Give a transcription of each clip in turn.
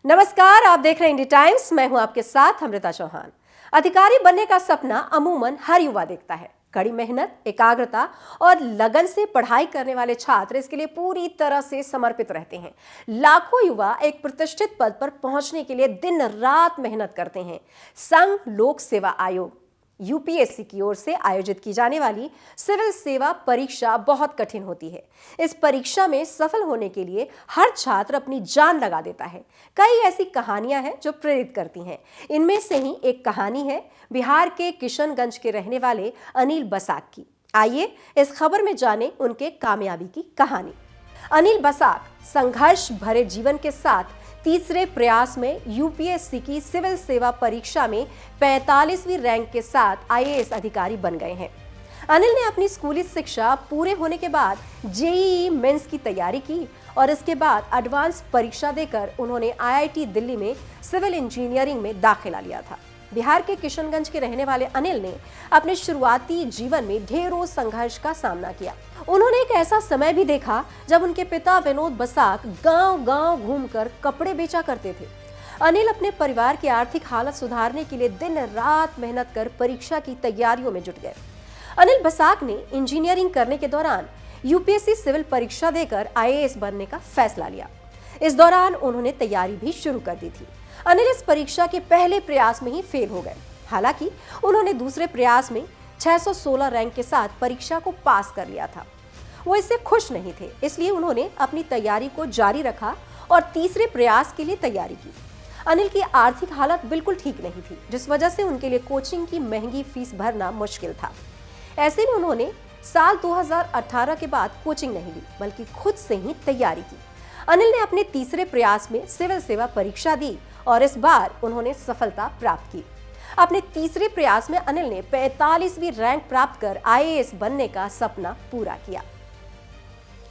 नमस्कार, आप देख रहे हैं इंडिया टाइम्स। मैं हूं आपके साथ अमृता चौहान। अधिकारी बनने का सपना अमूमन हर युवा देखता है। कड़ी मेहनत, एकाग्रता और लगन से पढ़ाई करने वाले छात्र इसके लिए पूरी तरह से समर्पित रहते हैं। लाखों युवा एक प्रतिष्ठित पद पर पहुंचने के लिए दिन रात मेहनत करते हैं। संघ लोक सेवा आयोग यूपीएससी की ओर से आयोजित की जाने वाली सिविल सेवा परीक्षा बहुत कठिन होती है। इस परीक्षा में सफल होने के लिए हर छात्र अपनी जान लगा देता है। कई ऐसी कहानियां हैं जो प्रेरित करती हैं। इनमें से ही एक कहानी है बिहार के किशनगंज के रहने वाले अनिल बसाक की। आइए इस खबर में जानें उनके कामयाबी की कहानी। अनिल बसाक संघर्ष भरे जीवन के साथ तीसरे प्रयास में यूपीएससी की सिविल सेवा परीक्षा में 45वीं रैंक के साथ आईएएस अधिकारी बन गए हैं। अनिल ने अपनी स्कूली शिक्षा पूरे होने के बाद जेईई मेंस की तैयारी की और इसके बाद एडवांस परीक्षा देकर उन्होंने आईआईटी दिल्ली में सिविल इंजीनियरिंग में दाखिला लिया था। बिहार के किशनगंज के रहने वाले अनिल ने अपने शुरुआती जीवन में ढेरों संघर्ष का सामना किया। उन्होंने एक ऐसा समय भी देखा जब उनके पिता विनोद बसाक गांव-गांव घूमकर कपड़े बेचा करते थे। अनिल अपने परिवार की आर्थिक हालत सुधारने के लिए दिन रात मेहनत कर परीक्षा की तैयारियों में जुट गए। अनिल बसाक ने इंजीनियरिंग करने के दौरान यूपीएससी सिविल परीक्षा देकर आईएएस बनने का फैसला लिया। इस दौरान उन्होंने तैयारी भी शुरू कर दी थी। अनिल इस परीक्षा के पहले प्रयास में ही फेल हो गए। हालांकि उन्होंने दूसरे प्रयास में 616 रैंक के साथ परीक्षा को पास कर लिया था। वो इससे खुश नहीं थे, इसलिए उन्होंने अपनी तैयारी को जारी रखा और तीसरे प्रयास के लिए तैयारी की। अनिल की आर्थिक हालत बिल्कुल ठीक नहीं थी, जिस वजह से उनके लिए कोचिंग की महंगी फीस भरना मुश्किल था। ऐसे में उन्होंने साल 2018 के बाद कोचिंग नहीं ली, बल्कि खुद से ही तैयारी की। अनिल ने अपने तीसरे प्रयास में सिविल सेवा परीक्षा दी और इस बार उन्होंने सफलता प्राप्त की। अपने तीसरे प्रयास में अनिल ने 45वीं रैंक प्राप्त कर आईएएस बनने का सपना पूरा किया।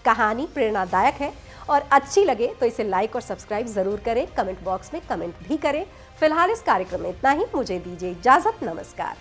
कहानी प्रेरणादायक है और अच्छी लगे तो इसे लाइक और सब्सक्राइब जरूर करें। कमेंट बॉक्स में कमेंट भी करें। फिलहाल इस कार्यक्रम में इतना ही। मुझे दीजिए इजाजत। नमस्कार।